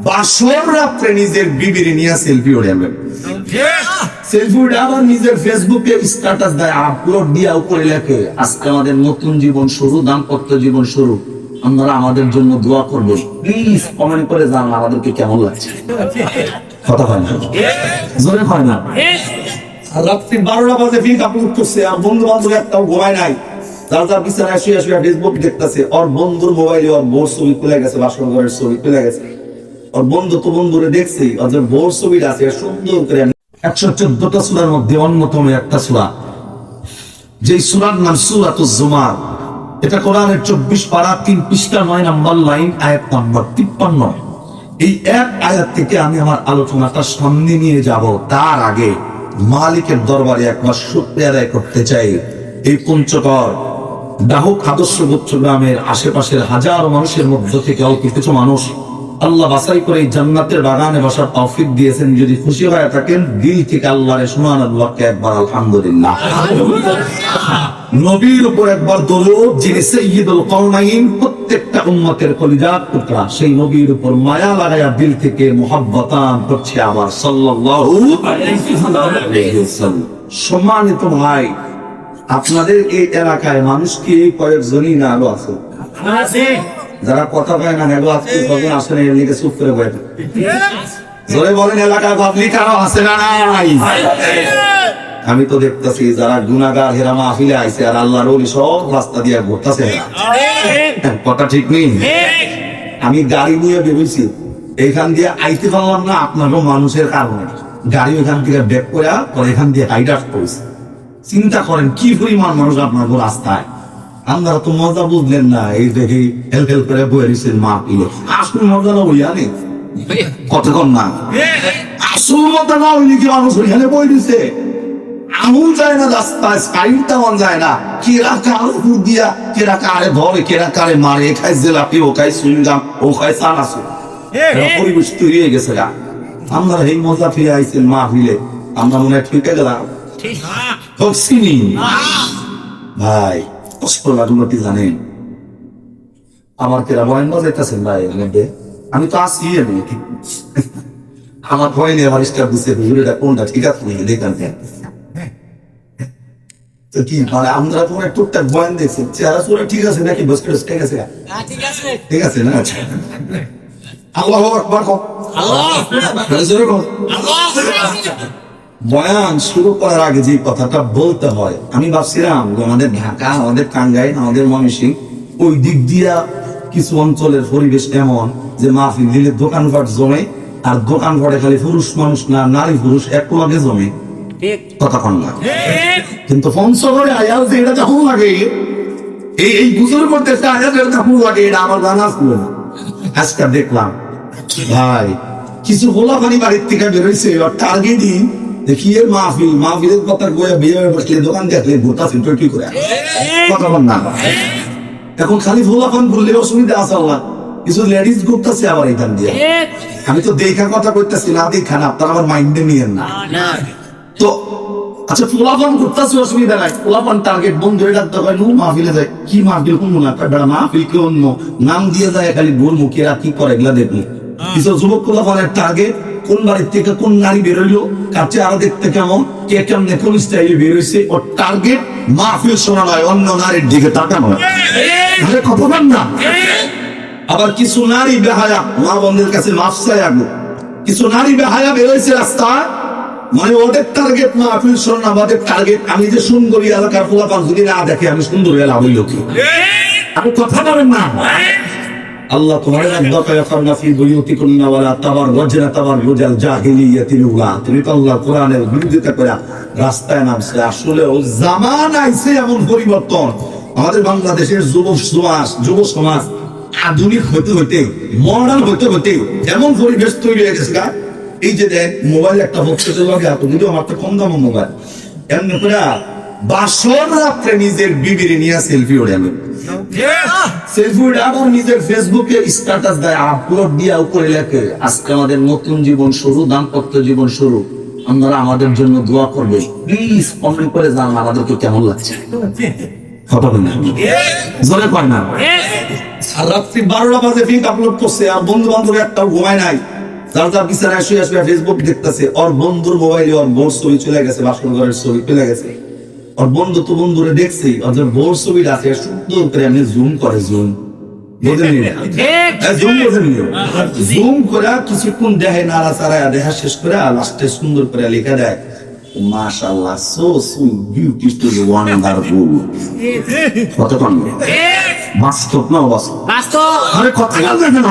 বাসর রাত্রে নিজের বিবির নিয়ে সেলফি ওড়ে সেলফি উঠে আবার নিজের ফেসবুকে স্ট্যাটাস দেয়, আপলোড দিয়ে উপরে লেখে আজকে আমাদের নতুন জীবন শুরু, দাম্পত্য জীবন শুরু, আপনারা আমাদের জন্য দোয়া করবেন, প্লিজ কমেন্ট করে জানান আমাদেরকে কেমন লাগছে। কথা হয় না, জোরে হয় না। রাত্রি 12টা বাজে ফিল্ম আপলোড করছে, আর বন্ধু বান্ধব একটাও ঘুমায় নাই, যার যার বিছানায় শুয়ে শুয়ে ফেসবুক দেখতেছে। ওর বন্ধুর মোবাইলে ওর বোর ছবি খুলে গেছে, বাসর ঘরের ছবি খুলে গেছে। ওর বন্ধু তো বন্ধুরে দেখছি, ওদের বোর ছবিটা আছে সুন্দর করে 114টা সূরার মধ্যে অন্যতম একটা সূরা, যে সূরার নাম সূরাতুজ জুমার। এটা কোরআনের 24 পারা 3 পৃষ্ঠা 9 নম্বর লাইন, আয়াত নাম্বার 53। এই এক আয়াত থেকে আমি আমার আলোচনাটা সামনে নিয়ে যাব। তার আগে মালিকের দরবারে একবার শুকরিয়া আদায় করতে চাই। এই পঞ্চগড় ডাহুক আদর্শ গোত্র গ্রামের আশেপাশের হাজার মানুষের মধ্য থেকে অল্প কিছু মানুষ আল্লাহ বাছাই করে জান্নাতের বাগানে বসার তৌফিক দিয়েছেন। যদি খুশি হয়ে থাকেন দিল থেকে আল্লাহরে সুবহানাল্লাহকে একবার আলহামদুলিল্লাহ। নবীর উপর একবার দরুদ, যিনি সাইয়্যিদুল কওনাইন, প্রত্যেকটা উম্মতের কলিজার টুকরা, সেই নবীর উপর মায়া লাগায়া দিল থেকে মুহাব্বতান করছে আবার সাল্লাল্লাহু আলাইহি ওয়াসাল্লাম। সম্মানিত ভাই, আপনাদের এই এলাকায় মানুষ কি কয়েকজনই না আলো আছে? যারা কথা কয় না হেলো আজকে কখন আসেন এর লিগে চুপ করে বসে জোরে বলেন, এলাকায় পাবলিক আরো আছে না নাই? আমি তো দেখতেছি যারা গুনাহগার হেরা মাহফিলে আইছে আর আল্লাহর ওলি সব রাস্তা দিয়ে ঘুরতেছে। কথা ঠিক নেই? আমি গাড়ি নিয়ে বেরিয়েছি, এইখান দিয়ে আইতে পারলাম না আপনারও মানুষের কারণে। গাড়ি ওইখান থেকে ব্যাক করে এখান দিয়ে হাইডাট করেছে। চিন্তা করেন কি পরিমাণ মানুষ আপনার রাস্তায়। আপনারা তো মজা বুঝলেন না, এই দেখে হেল হেল করে বয়ে দিচ্ছেন মা পিলে। আসল মজা না বইয়া নেই কতক্ষণ না, আসল মজা না হইলে কি মানুষ ওইখানে বই দিছে। আঙুল যায় না রাস্তায়, স্কাইল তেমন যায় না, কেরা কার উপর দিয়া কেরা কারে ধরে, কেরা কারে মারে, এ খায় জেলাপি, ও খায় সুইংগাম, ও খায় চানাচুর। পরিবেশ তৈরি হয়ে গেছে গা। আমরা এই মজা ফিরে আইছেন মা ফিলে, আমরা মনে হয় ঠিক গেলাম ভাই। কষ্ট লাগলো কি জানেন, আমার কেরা বয়ান বাজাইতেছেন ভাই এর মধ্যে, আমি তো আসি আমার ভয় নিয়ে আমার স্টাফ দিচ্ছে হুজুরেটা কোনটা ঠিক আছে দেখেন তো কি মানে আমরা তোমার টুকটাক বয়ান দেখছি, চেহারা চোরা ঠিক আছে নাকি? বস করে ঠিক আছে, ঠিক আছে না? আচ্ছা, আল্লাহু আকবার। বয়ান শুরু করার আগে যে কথাটা বলতে হয়, আমি ভাবছিলাম আমাদের ঢাকা, আমাদের টাঙ্গাইল, আমাদের ময়মনসিংহ ওই দিক দিয়া কিছু অঞ্চলের পরিবেশ এমন যে মাহফিল দিলে দোকানপাট জমে, আর দোকানপাটে খালি পুরুষ মানুষ না নারী পুরুষ একটু আগে জমে। কতক্ষণ না কিন্তু পঞ্চগড়ে আয়াল যে এটা যখন লাগে, এই গুজর করতে আয়াল যখন লাগে, এটা আমার জানা ছিল না। আজকে দেখলাম ভাই কিছু গোলাপানি বাড়ির থেকে বেরোইছে, টার্গেটই দেখি এর মাহফিল, মাহফিলের কথা বইয়া বিয়ে বসলে দোকান দেখলে গোটা ফিল্টার কি করে কথা বল না। এখন খালি ভোলাপান বললে অসুবিধা আছে, আল্লাহ কিছু লেডিস ঘুরতেছে আবার এখান দিয়ে। আমি তো দেখা কথা করতেছি না, দেখা না, আপনারা আমার মাইন্ডে নিয়েন না তো। আচ্ছা, পোলাপান ঘুরতেছে অসুবিধা নাই, পোলাপান টার্গেট বন্ধু ডাকতে হয় নু মাহফিলে যায়, কি মাহফিল কোন না বেড়া মাহফিল কি অন্য নাম দিয়ে যায়, খালি গোল মুখেরা কি করে এগুলা দেখুন। কিছু যুবক পোলাপানের টার্গেট কোন বাড়ির থেকে কোন নারী বেরোইলো, কার চেহারা দেখতে কেমন, কে কেমনে কোন স্টাইলে বেরোইছে, ওর টার্গেট মাহফিল শোনা নয়, অন্য নারীর দিকে তাকানো। কথা বল না। আবার কিছু নারী বেহায়া, মা বন্ধের কাছে মাফ চাই আগে, কিছু নারী বেহায়া বেরোইছে রাস্তায়, মানে ওদের টার্গেট মাহফিল শোনা, আমাদের টার্গেট আমি যে সুন্দরী এলাকার পোলাপান যদি না দেখে আমি সুন্দর এলাকা হইল কি? আপনি কথা বলেন না। আল্লাহ তোমার তুমি তো আল্লাহ কোরআনের বিরোধিতা করে রাস্তায় নামছে। আসলে জামান আইছে এমন পরিবর্তন, আমাদের বাংলাদেশের যুব সমাজ আধুনিক হতে হতে, মডার্ন হতে হতে এমন পরিবেশ তৈরি হয়ে গেছে। এই যে দেখ মোবাইল একটা বক্সের লগে এত কিন্তু আমার তো কম দাম মোবাইল, এমনি করে বাসর রাত্রে নিজের বিবির নিয়ে সেলফি ওড়ে সেলফি উঠে আবার নিজের ফেসবুকে স্ট্যাটাস দেয়, আপলোড দিয়ে উপরে লেখে আজকে আমাদের নতুন জীবন শুরু, দাম্পত্য জীবন শুরু, আপনারা আমাদের জন্য দোয়া করবেন, প্লিজ কমেন্ট করে জানান আমাদেরকে কেমন লাগছে। কথা বলেন না, জোরে কয় না। আর রাত্রি 12টা বাজে ফিল্ম আপলোড করছে, আর বন্ধু বান্ধব একটাও ঘুমায় নাই, যার যার বিছানায় শুয়ে শুয়ে ফেসবুক দেখতেছে। ওর বন্ধুর মোবাইলে ওর বোর ছবি চলে গেছে, বাসন ঘরের ছবি চলে গেছে। ওর বন্ধু তো বন্ধুরে দেখছি, ওর যে বোর ছবিটা আছে সুন্দর করে আমি জুম করে, জুম জুম করে কিছুক্ষণ দেখে, নাড়া চাড়া দেখা শেষ করে লাস্টে সুন্দর করে লেখা দেয়, মাশাআল্লাহ, সো সুইট, বিউটিফুল, ওয়ান্ডারফুল। কতক্ষণ বাস্তব না অবাস্তব? আরে কথা বলবে কেন?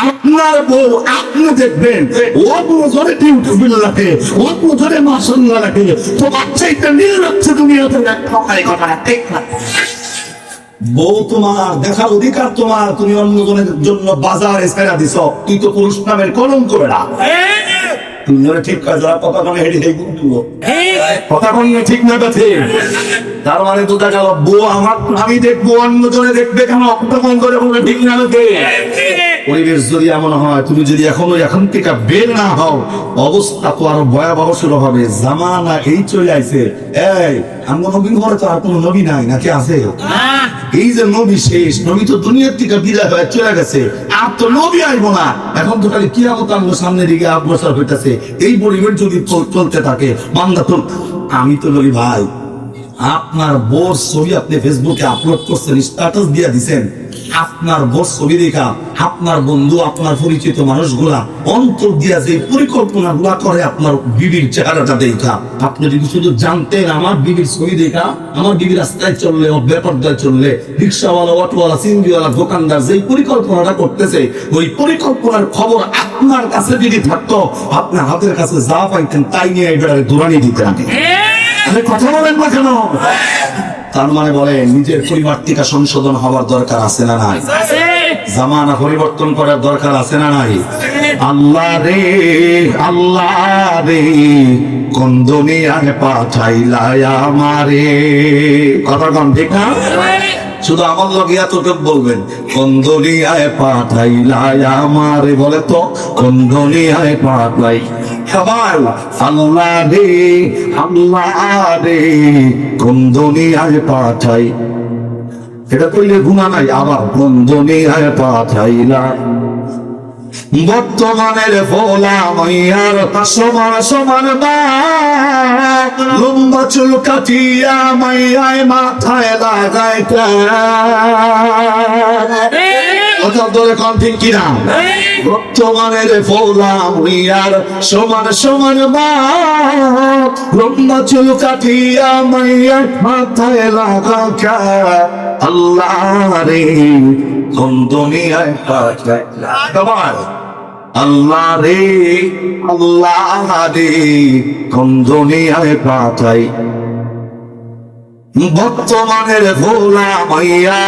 আপনার বউ আপনি দেখবেন, ও নজরে বিউটিফুল রাখে, ও নজরে মাশাআল্লাহ রাখে, তো বাচ্চাটা নিয়ে রাখছে দুনিয়াতে কথা ঠিক না। বউ তোমার, দেখার অধিকার তোমার, তুমি অন্যজনের জন্য বাজারে ছেড়া দিছ, তুই তো পুরুষ নামের কলঙ্ক বেড়া। তুমি ঠিক কাজ, কথা কোনো হেঁটে কথা কোন ঠিক না কথা। তার মানে তো দেখা গেল বউ আমার আমি দেখবো, অন্যজনে দেখবে কেন, অপমান করে বলে ঠিক না। পরিবেশ যদি এমন হয়, তুমি যদি এখন থেকে বের না হও, অবস্থা তো আরো ভয়াবহ শুরু হবে। জামানা এই চলে আইছে, এই আমার নবীন ঘরে তো আর কোনো নবী নাই, নাকি আছে? এই যে নবী শেষ, নবী তো দুনিয়ার থেকে বিদায় হয়ে চলে গেছে, আর তো নবী আইবো না। এখন তো খালি কিয়ামত আমগো সামনের দিকে অগ্রসর হইতেছে। এই পরিবেশ যদি চলতে থাকে, বান্দা তো, আমি তো বলি ভাই, আপনার বোর ছবি আপনি ফেসবুকে আপলোড করছেন, স্ট্যাটাস দিয়ে দিচ্ছেন, আপনার বোর ছবি দেখা আপনার বন্ধু, আপনার পরিচিত মানুষগুলা অন্তর দিয়া যে পরিকল্পনা গুলা করে আপনার বিবির চেহারাটা দেখা, আপনি যদি শুধু জানতেন আমার বিবির ছবি দেখা, আমার বিবি রাস্তায় চললে, ব্যাপারটায় চললে, রিক্সাওয়ালা, অটোওয়ালা, সিএনজিওয়ালা, দোকানদার যে পরিকল্পনাটা করতেছে, ওই পরিকল্পনার খবর আপনার কাছে যদি থাকতো, আপনার হাতের কাছে যা পাইতেন তাই নিয়ে এবারে দৌড়ানি দিতেন। কথা বলেন না কেন? তার মানে বলে নিজের পরিবার থেকে সংশোধন হওয়ার দরকার আছে না নাই? জামানা পরিবর্তন করার দরকার আছে না নাই? আল্লাহ রে, আল্লাহ রে, কোন দুনিয়ায় পাঠাইলা আমারে। কথা কন ঠিক না? শুধু আমার লগে এতটুকু বলবেন, কোন দুনিয়ায় পাঠাইলা আমারে, বলে তো কোন দুনিয়ায় পাঠাই। আল্লাহ রে, আল্লাহ রে, কোন দুনিয়ায় পাঠাই। এটা কইলে গুনাহ নাই। আবার কোন দুনিয়ায় পাঠাইলা। বর্তমানের ভোলা মাইয়ার সমান সমান লম্বা চুল কাটিয়া মাইয়ায় মাথায় লাগায় ঠিক কিনা? বর্তমানের ভোলা মাইয়ার সমান সমান লম্বা চুল কাটিয়া মাইয়ায় মাথায় লাগায়। আল্লাহ রে, কোন দুনিয়ায় পাঠাইলা। আল্লাহ রে, আল্লাহ রে, কোন দুনিয়ায় পাঠাই। বর্তমানের ভোলা মাইয়া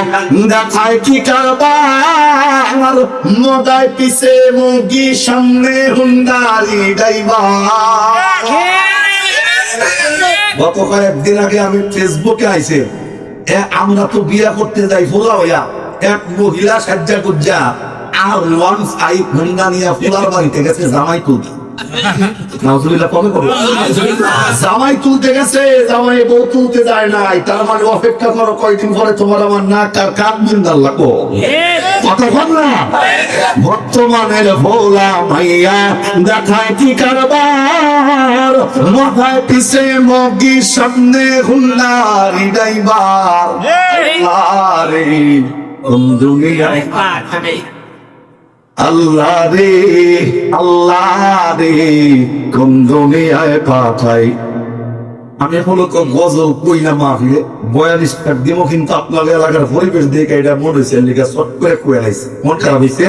দেখায় কি কারবার, মোটায় পিছে মুগি, সামনে হুন্ডারি ড্রাইভার। গত কয়েকদিন আগে আমি ফেসবুকে আইছে, আমরা তো বিয়া করতে যাই ভোলা হইয়া, এক মহিলা সাজ্জা গুজ্জা আর 15 ঘন্টা নিয়ে ফুলার বাড়িতে গেছে জামাই তুলতে। জামাই তুলতে গেছে, জামাই বউ তুলতে যায় নাই। তার মানে অপেক্ষা করো, কয়দিন পরে তোমার আমার নাক আর কান বিন্দার লাগবো। কতক্ষণ না? বর্তমানের ভোলা মাইয়া দেখায় কি কারবার, মাথায় পিছে মগি, সামনে হুন্ডারি ড্রাইভার। আল্লাহ রে, কোন দুনিয়ায় পাঠাই। আল্লাহ রে, আল্লাহ রে, কোন দুনিয়ায় পাঠাই। আমি হলো তো গজল কইলা মাহফিলে 42 টাকা দিব, কিন্তু আপনার এলাকার পরিবেশ দেখে এটা মনে হয়েছে লিখা শর্ট করে কয়ে আইছে। মন খারাপ হয়েছে?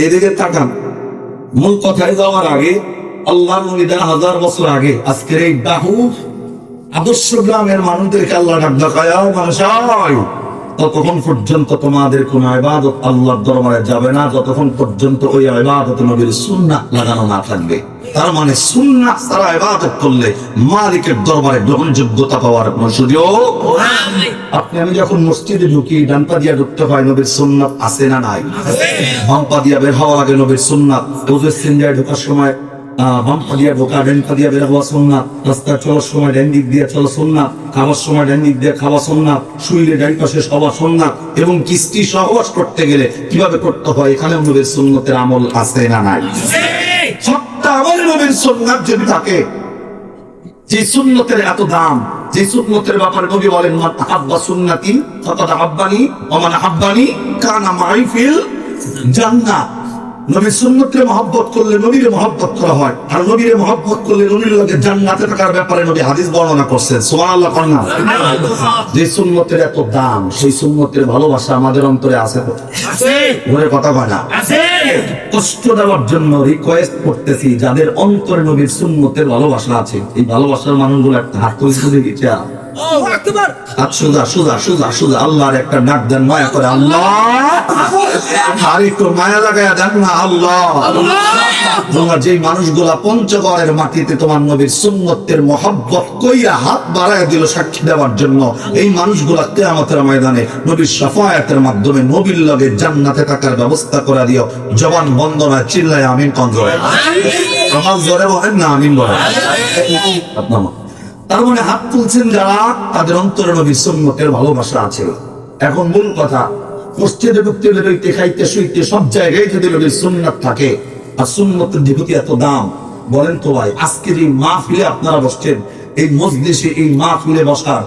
এদিকে তাকান। মূল কথায় যাওয়ার আগে, আল্লাহর নবী 1000 বছর আগে আজকের এই বাহু আদর্শ গ্রামের মানুষদেরকে আল্লাহ ডাক দেখায়, মানুষ ততক্ষণ পর্যন্ত তোমাদের কোন ইবাদত আল্লাহর দরবারে যাবে না, যতক্ষণ পর্যন্ত ওই ইবাদত নবীর সুন্নাহ লাগানো না থাকবে। তার মানে সুন্নাহ ছাড়া ইবাদত করলে মালিকের দরবারে গ্রহণযোগ্যতা পাওয়ার কোন সুযোগ নাই। আপনি আমি যখন মসজিদে ঢুকি, ডান পা দিয়া ঢুকতে হয়, নবীর সুন্নাত আছে না নাই? বাম পা দিয়া বের হওয়া লাগে, নবীর সুন্নাত। ওযু সিনজায় ঢোকার সময় বাম পা দিয়ে ঢোকা, ডান পা দিয়ে বের হওয়া সুন্নাত, রাস্তায় চলার সময় ডান দিক দিয়ে চলা সুন্নাত, খাবার সময় ডান দিক দিয়ে খাওয়া সুন্নাত, শুইলে ডান পাশে শোয়া সুন্নাত, এবং কিস্তি সহবাস করতে গেলে কিভাবে করতে হয় এখানে নবীর সুন্নতের আমল আছে না নাই? সবটা আমল নবীর সুন্নাত যদি থাকে, যে সুন্নতের এত দাম, যে সুন্নতের ব্যাপারে নবী বলেন মান আহাব্বা সুন্নতি ফাকাদ আহাব্বানি ওয়া মান আহাব্বানি কানা মাই ফিল জান্নাহ। নবীর সুন্নতকে মহব্বত করলে নবীরে মহব্বত করা হয়, আর নবীরে মহব্বত করলে নবীর লগে জান্নাতে থাকার ব্যাপারে নবী হাদিস বর্ণনা করছেন। সুবহানাল্লাহ করেন না? যে সুন্নতের এত দাম, সেই সুন্নতের ভালোবাসা আমাদের অন্তরে আছে তো? আছে। ঘরে কথা কয় না? আছে। কষ্ট দেওয়ার জন্য রিকোয়েস্ট করতেছি, যাদের অন্তরে নবীর সুন্নতের ভালোবাসা আছে, এই ভালোবাসার মানুষগুলো একটা হাত তুলতে দেখি। আল্লাহর একটা ডাক দেন, মায়া করে আল্লাহ, আর একটু মায়া লাগায়া দেন না আল্লাহ। তোমার যে মানুষগুলা পঞ্চগড়ের মাটিতে তোমার নবীর সুন্নতের মহব্বত কইরা হাত বাড়ায় দিল সাক্ষী দেওয়ার জন্য, এই মানুষগুলা কিয়ামতের ময়দানে নবীর শাফায়াতের মাধ্যমে নবীর লগে জান্নাতে থাকার ব্যবস্থা করে দিও। জবান বন্ধ না, চিল্লায় আমিন কোন জোরে? আমার জোরে বলেন না আমিন বলেন? আপনার তার মানে হাত তুলছেন যারা, তাদের অন্তরে নবীর সুন্নতের ভালোবাসা আছে। এখন মূল কথা, মসজিদে ঢুকতে বেরোইতে খাইতে শুইতে সব জায়গায় যদি নবীর সুন্নাত থাকে, আর সুন্নতের যেহেতু এত দাম, বলেন তো ভাই আজকের এই মাহফিলে আপনারা বসছেন, এই মজলিসে এই মাহফিলে বসার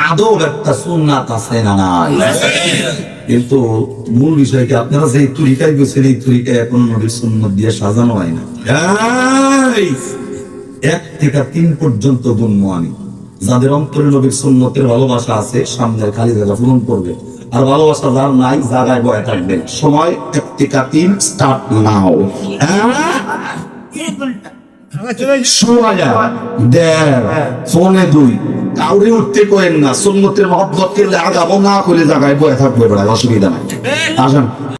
আদৌ একটা সুন্নাত আছে না নাই? কিন্তু মূল বিষয় কি, আপনারা যে তরিকায় গেছেন এই তরিকায় এখন নবীর সুন্নত দিয়ে সাজানো হয় না। 1 থেকে 3 পর্যন্ত গুণ আমি যাদের অন্তরে নবীর সুন্নতের ভালোবাসা আছে, সামনের খালি জায়গা পূরণ করবে, আর ভালোবাসা যার নাই জায়গায় বয়ে থাকবে। সময় 1 থেকে 3 স্টার্ট নাও। ফোনে 2 কাউরে উঠতে করেন না, সুন্নতের মহব্বত করলে আগাবো, না করলে জায়গায় বয়ে থাকবে, অসুবিধা নাই। আসেন।